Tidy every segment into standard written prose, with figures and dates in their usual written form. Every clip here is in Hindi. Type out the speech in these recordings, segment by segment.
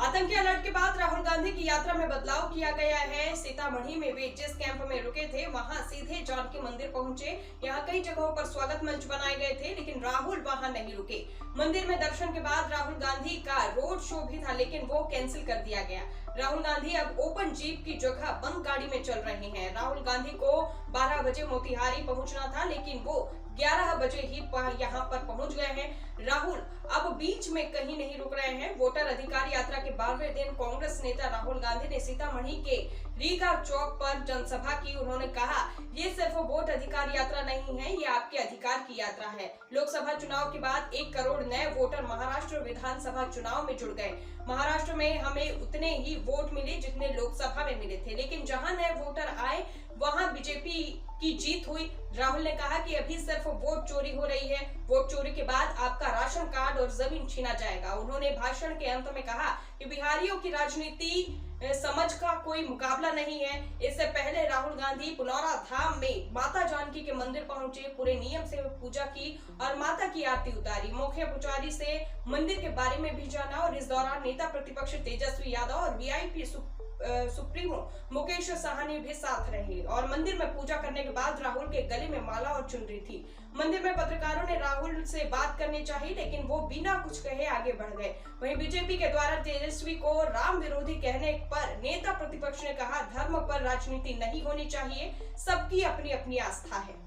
आतंकी अलर्ट के बाद राहुल गांधी की यात्रा में बदलाव किया गया है। सीतामढ़ी में वे जिस कैंप में रुके थे वहां सीधे जानकी मंदिर पहुंचे। यहां कई जगहों पर स्वागत मंच बनाए गए थे, लेकिन राहुल वहां नहीं रुके। मंदिर में दर्शन के बाद राहुल गांधी का रोड शो भी था, लेकिन वो कैंसिल कर दिया गया। राहुल गांधी अब ओपन जीप की जगह बंद गाड़ी में चल रहे हैं। राहुल गांधी को 12 बजे मोतिहारी पहुंचना था, लेकिन वो 11 बजे ही यहाँ पर पहुंच गए हैं। राहुल अब बीच में कहीं नहीं रुक रहे हैं। वोटर अधिकार यात्रा के 12वें दिन कांग्रेस नेता राहुल गांधी ने सीतामढ़ी के रीगा चौक पर जनसभा की। उन्होंने कहा, ये सिर्फ वोट अधिकार यात्रा नहीं है, ये आपके अधिकार की यात्रा है। लोकसभा चुनाव के बाद 1 करोड़ नए वोटर महाराष्ट्र विधानसभा चुनाव में जुड़ गए। महाराष्ट्र में हमें उतने ही वोट मिले जितने लोकसभा में मिले थे, लेकिन जहां नए वोटर आए वहां बीजेपी की जीत हुई। राहुल ने कहा कि अभी सिर्फ वोट चोरी हो रही है। वोट चोरी के बाद आपका राशन कार्ड और जमीन छीना जाएगा। उन्होंने भाषण के अंत में कहा कि बिहारियों की राजनीति समझ का कोई मुकाबला नहीं है। इससे पहले राहुल गांधी पुनौरा धाम में माता जानकी के मंदिर पहुंचे, पूरे नियम से पूजा की और माता की आरती उतारी। मुख्य पुजारी से मंदिर के बारे में भी जाना और इस दौरान नेता प्रतिपक्ष तेजस्वी यादव और वीआईपी सुप्रीमो मुकेश साहनी भी साथ रहे और मंदिर में पूजा करने के बाद राहुल के गले में माला और चुनरी थी। मंदिर में पत्रकारों ने राहुल से बात करनी चाहिए, लेकिन वो बिना कुछ कहे आगे बढ़ गए। वहीं बीजेपी के द्वारा तेजस्वी को राम विरोधी कहने पर नेता प्रतिपक्ष ने कहा, धर्म पर राजनीति नहीं होनी चाहिए, सबकी अपनी अपनी आस्था है।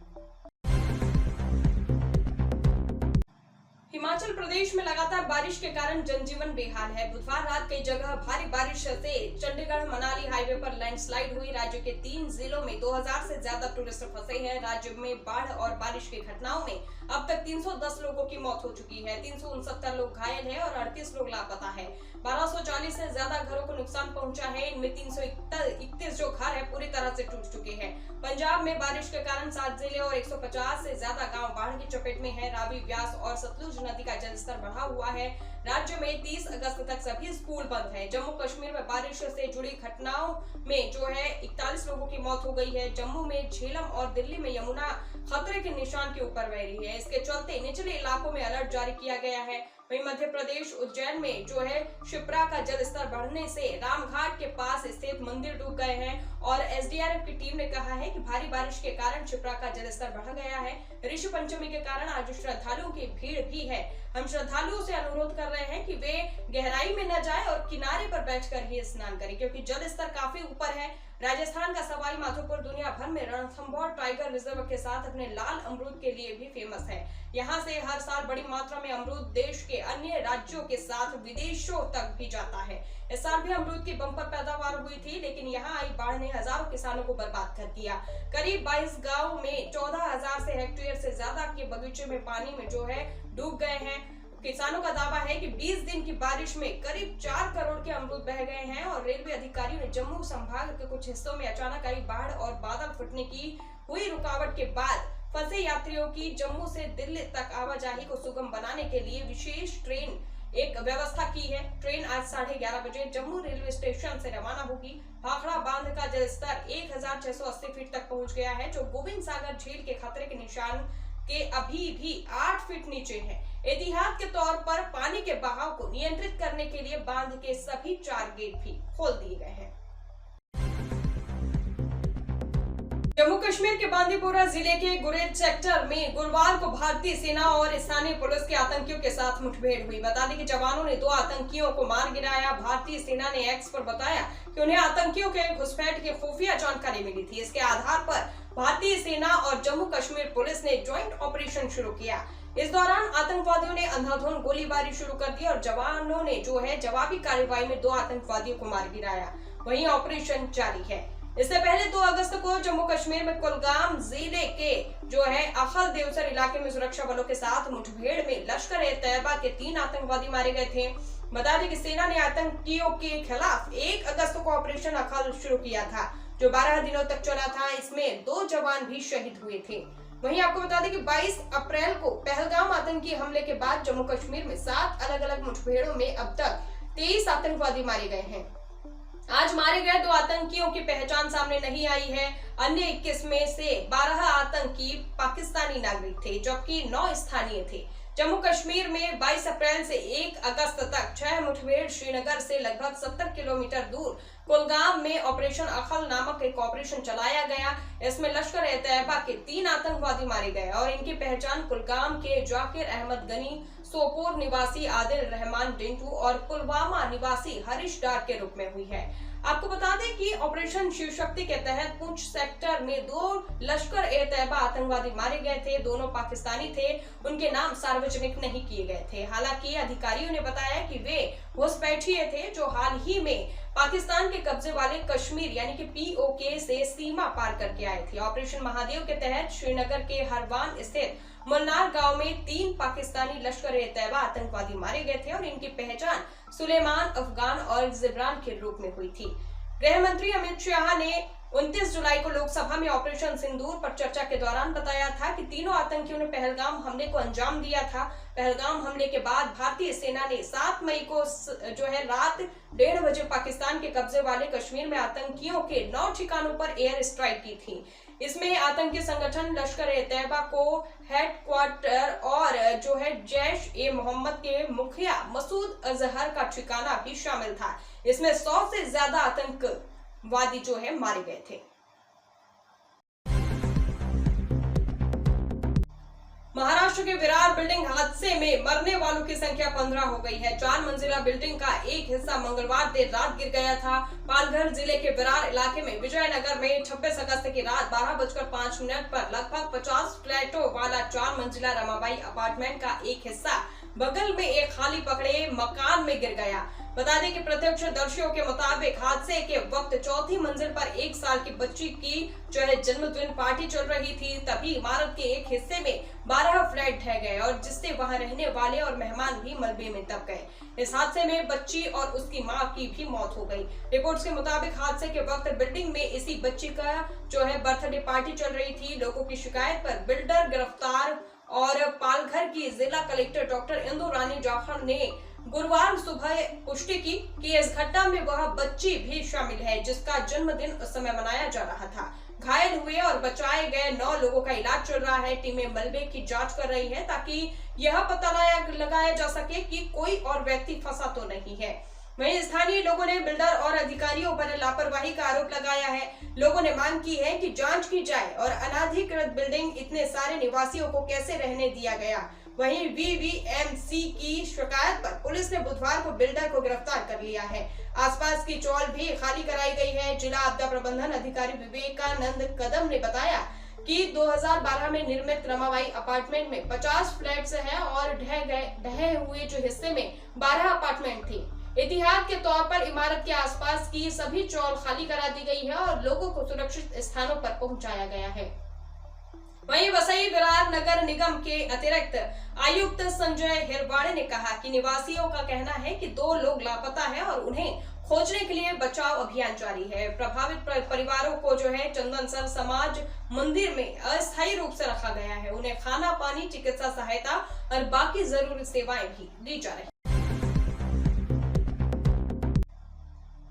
हिमाचल प्रदेश में लगातार बारिश के कारण जनजीवन बेहाल है। बुधवार रात कई जगह भारी बारिश से चंडीगढ़ मनाली हाईवे पर लैंडस्लाइड हुई। राज्य के 3 जिलों में 2000 से ज्यादा टूरिस्ट फंसे हैं। राज्य में बाढ़ और बारिश की घटनाओं में अब तक 310 लोगों की मौत हो चुकी है। 369 लोग घायल हैं और 38 लोग लापता है। 1240 से ज्यादा घरों को नुकसान पहुंचा है। इनमें 331 जो घर है पूरी तरह से टूट चुके हैं। पंजाब में बारिश के कारण 7 जिले और 150 से ज्यादा गांव बाढ़ की चपेट में है। रावी, व्यास और सतलुज नदी का जलस्तर बढ़ा हुआ है। राज्य में 30 अगस्त तक सभी स्कूल बंद हैं। जम्मू कश्मीर में बारिश से जुड़ी घटनाओं में जो है 41 लोगों की मौत हो गई है। जम्मू में झेलम और दिल्ली में यमुना खतरे के निशान के ऊपर बह रही है। इसके चलते निचले इलाकों में अलर्ट जारी किया गया है। वहीं मध्य प्रदेश उज्जैन में जो है शिप्रा का जलस्तर बढ़ने से रामघाट के पास स्थित मंदिर डूब गए हैं और एसडीआरएफ की टीम ने कहा है कि भारी बारिश के कारण शिप्रा का जलस्तर बढ़ गया है। ऋषि पंचमी के कारण आज श्रद्धालुओं की भीड़ भी है। हम श्रद्धालुओं से अनुरोध कर रहे हैं कि वे गहराई में न जाएं और किनारे पर बैठकर ही स्नान करें, क्योंकि जल स्तर काफी ऊपर है। राजस्थान का सवाई माधोपुर दुनिया भर में रणथंभौर टाइगर रिजर्व के साथ अपने लाल अमरूद के लिए भी फेमस है। यहाँ से हर साल बड़ी मात्रा में अमरूद देश के अन्य राज्यों के साथ विदेशों तक भी जाता है। इस साल भी अमरूद की बम्पर पैदावार हुई थी, लेकिन यहाँ आई बाढ़ ने हजारों किसानों को बर्बाद कर दिया। करीब 22 गाँव में 14,000 से हेक्टेयर से ज्यादा के बगीचे में पानी में जो है डूब गए हैं। किसानों का दावा है कि 20 दिन की बारिश में करीब 4 करोड़ के अमरूद बह गए हैं और रेलवे अधिकारियों ने जम्मू संभाग के कुछ हिस्सों में अचानक आई बाढ़ और बादल फटने की हुई रुकावट के बाद फंसे यात्रियों की जम्मू से दिल्ली तक आवाजाही को सुगम बनाने के लिए विशेष ट्रेन एक व्यवस्था की है। ट्रेन आज 11:30 बजे जम्मू रेलवे स्टेशन से रवाना होगी। भाखड़ा बांध का जलस्तर 1680 फीट तक पहुंच गया है, जो गोविंद सागर झील के खतरे के निशान के अभी भी 8 फीट नीचे है। एहतियात के तौर पर पानी के बहाव को नियंत्रित करने के लिए बांध के सभी 4 गेट भी खोल दिए गए हैं। जम्मू कश्मीर के बांदीपोरा जिले के गुरेज सेक्टर में गुरुवार को भारतीय सेना और स्थानीय पुलिस के आतंकियों के साथ मुठभेड़ हुई। बता दें कि जवानों ने 2 आतंकियों को मार गिराया। भारतीय सेना ने एक्स पर बताया कि उन्हें आतंकियों के घुसपैठ की खुफिया जानकारी मिली थी। इसके आधार पर भारतीय सेना और जम्मू कश्मीर पुलिस ने ज्वाइंट ऑपरेशन शुरू किया। इस दौरान आतंकवादियों ने अंधाधुंध गोलीबारी शुरू कर दी और जवानों ने जो है जवाबी कार्रवाई में 2 आतंकवादियों को मार गिराया। वहीं ऑपरेशन जारी है। इससे पहले 2 अगस्त को जम्मू कश्मीर में कुलगाम जिले के जो है अखल देवसर इलाके में सुरक्षा बलों के साथ मुठभेड़ में लश्कर-ए-तैयबा के 3 आतंकवादी मारे गए थे। बता दें कि सेना ने आतंकियों के खिलाफ 1 अगस्त को ऑपरेशन अखल शुरू किया था, जो 12 दिनों तक चला था। इसमें 2 जवान भी शहीद हुए थे। वहीं आपको बता दें कि 22 अप्रैल को पहलगाम आतंकी हमले के बाद जम्मू कश्मीर में 7 अलग अलग मुठभेड़ों में अब तक 23 आतंकवादी मारे गए हैं। आज मारे गए 2 आतंकियों की पहचान सामने नहीं आई है। अन्य 21 में से 12 आतंकी पाकिस्तानी नागरिक थे, जबकि 9 स्थानीय थे। जम्मू कश्मीर में 22 अप्रैल से 1 अगस्त तक 6 मुठभेड़ श्रीनगर से लगभग 70 किलोमीटर दूर कुलगाम में ऑपरेशन अखल नामक एक ऑपरेशन चलाया गया। इसमें लश्कर-ए-तैयबा के 3 आतंकवादी मारे गए और इनकी पहचान कुलगाम के जाकिर अहमद गनी, सोपोर निवासी आदिल रहमान डिंटू और पुलवामा निवासी हरीश डार के रूप में हुई है। आपको बता दें कि ऑपरेशन शिव शक्ति के तहत पुंछ सेक्टर में 2 लश्कर-ए-तैयबा आतंकवादी मारे गए थे। दोनों पाकिस्तानी थे, उनके नाम सार्वजनिक नहीं किए गए थे। हालांकि अधिकारियों ने बताया कि वे घुसपैठिए थे जो हाल ही में पाकिस्तान के कब्जे वाले कश्मीर यानी कि POK से सीमा पार करके आए थे। ऑपरेशन महादेव के तहत श्रीनगर के हरवान स्थित मुन्नार गांव में 3 पाकिस्तानी लश्कर-ए-तैयबा आतंकवादी मारे गए थे और इनकी पहचान सुलेमान, अफगान और जिब्रान के रूप में हुई थी। गृह मंत्री अमित शाह ने 29 जुलाई को लोकसभा में ऑपरेशन सिंदूर पर चर्चा के दौरान बताया था कि तीनों आतंकियों ने पहलगाम हमले को अंजाम दिया था। पहलगाम हमले के बाद भारतीय सेना ने 7 मई को रात 1:30 बजे पाकिस्तान के कब्जे वाले कश्मीर में आतंकियों के 9 ठिकानों पर एयर स्ट्राइक की थी। इसमें आतंकी संगठन लश्कर-ए-तैयबा को हेडक्वार्टर और जैश-ए-मोहम्मद के मुखिया मसूद अजहर का ठिकाना भी शामिल था। इसमें 100 से ज्यादा आतंकवादी मारे गए थे। महाराष्ट्र के विरार बिल्डिंग हादसे में मरने वालों की संख्या 15 हो गई है। 4 मंजिला बिल्डिंग का एक हिस्सा मंगलवार देर रात गिर गया था। पालघर जिले के विरार इलाके में विजयनगर में 26 अगस्त की रात 12:05 पर लगभग 50 फ्लैटों वाला 4 मंजिला रमाबाई अपार्टमेंट का एक हिस्सा बगल में एक खाली पड़े मकान में गिर गया। बता दें कि प्रत्यक्षदर्शियों के मुताबिक हादसे के वक्त 4थी मंजिल पर 1 साल की बच्ची की जन्मदिन पार्टी चल रही थी। तभी इमारत के एक हिस्से में 12 फ्लैट ढह गए और जिससे वहां रहने वाले और मेहमान भी मलबे में दब गए। इस हादसे में बच्ची और उसकी मां की भी मौत हो गई। रिपोर्ट्स के मुताबिक हादसे के वक्त बिल्डिंग में इसी बच्ची का बर्थडे पार्टी चल रही थी। लोगों की शिकायत पर बिल्डर गिरफ्तार और पालघर की जिला कलेक्टर डॉक्टर इंदु रानी जाखड़ ने गुरुवार सुबह पुष्टि की कि इस घटना में वह बच्ची भी शामिल है जिसका जन्मदिन उस समय मनाया जा रहा था। घायल हुए और बचाए गए 9 लोगों का इलाज चल रहा है। टीमें मलबे की जांच कर रही है ताकि यह पता लगाया जा सके कि कोई और व्यक्ति फंसा तो नहीं है। वहीं स्थानीय लोगों ने बिल्डर और अधिकारियों पर लापरवाही का आरोप लगाया है। लोगों ने मांग की है कि जांच की जाए और अनाधिकृत बिल्डिंग इतने सारे निवासियों को कैसे रहने दिया गया। वहीं VVMC की शिकायत पर पुलिस ने बुधवार को बिल्डर को गिरफ्तार कर लिया है। आसपास की चौल भी खाली कराई गई है। जिला आपदा प्रबंधन अधिकारी विवेकानंद कदम ने बताया कि 2012 में निर्मित रमाबाई अपार्टमेंट में 50 फ्लैट्स हैं और ढहे हुए हिस्से में 12 अपार्टमेंट थी। एहतियात के तौर पर इमारत के आसपास की सभी चौल खाली करा दी गई है और लोगों को सुरक्षित स्थानों पर पहुंचाया गया है। वहीं वसई विरार नगर निगम के अतिरिक्त आयुक्त संजय हिरवाड़े ने कहा कि निवासियों का कहना है कि 2 लोग लापता हैं और उन्हें खोजने के लिए बचाव अभियान जारी है। प्रभावित परिवारों को चंदनसर समाज मंदिर में अस्थायी रूप से रखा गया है। उन्हें खाना, पानी, चिकित्सा सहायता और बाकी जरूरी सेवाएं भी दी जा रही।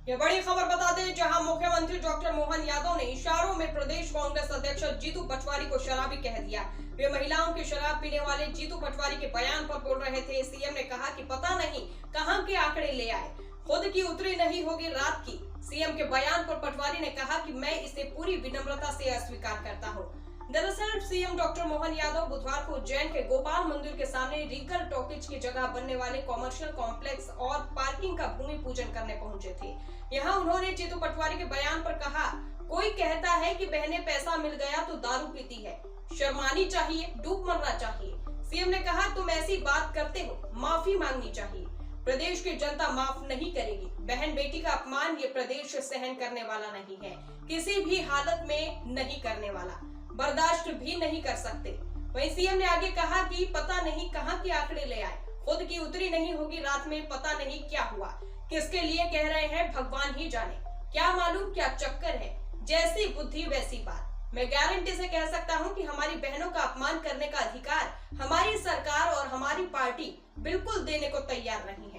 यह बड़ी खबर बता दें, जहां मुख्यमंत्री डॉक्टर मोहन यादव ने इशारों में प्रदेश कांग्रेस अध्यक्ष जीतू पटवारी को शराबी कह दिया। वे महिलाओं की शराब पीने वाले जीतू पटवारी के बयान पर बोल रहे थे। सीएम ने कहा कि पता नहीं कहां के आंकड़े ले आए, खुद की उतरी नहीं होगी रात की। सीएम के बयान पर पटवारी ने कहा कि मैं इसे पूरी विनम्रता से अस्वीकार करता हूं। दरअसल सीएम डॉक्टर मोहन यादव बुधवार को उज्जैन के गोपाल मंदिर के सामने रीगल टॉकीज की जगह बनने वाले कॉमर्शियल कॉम्प्लेक्स और पार्किंग का भूमि पूजन करने पहुंचे थे। यहां उन्होंने जीतू पटवारी के बयान पर कहा, कोई कहता है कि बहने पैसा मिल गया तो दारू पीती है, शर्मानी चाहिए, डूब मरना चाहिए। सीएम ने कहा, तुम ऐसी बात करते हो, माफी मांगनी चाहिए। प्रदेश की जनता माफ नहीं करेगी। बहन बेटी का अपमान ये प्रदेश सहन करने वाला नहीं है, किसी भी हालत में नहीं करने वाला, बर्दाश्त भी नहीं कर सकते। वहीं सीएम ने आगे कहा कि पता नहीं कहां के आंकड़े ले आए, खुद की उतरी नहीं होगी रात में, पता नहीं क्या हुआ, किसके लिए कह रहे हैं भगवान ही जाने, क्या मालूम क्या चक्कर है, जैसी बुद्धि वैसी बात। मैं गारंटी से कह सकता हूं कि हमारी बहनों का अपमान करने का अधिकार हमारी सरकार और हमारी पार्टी बिल्कुल देने को तैयार नहीं है।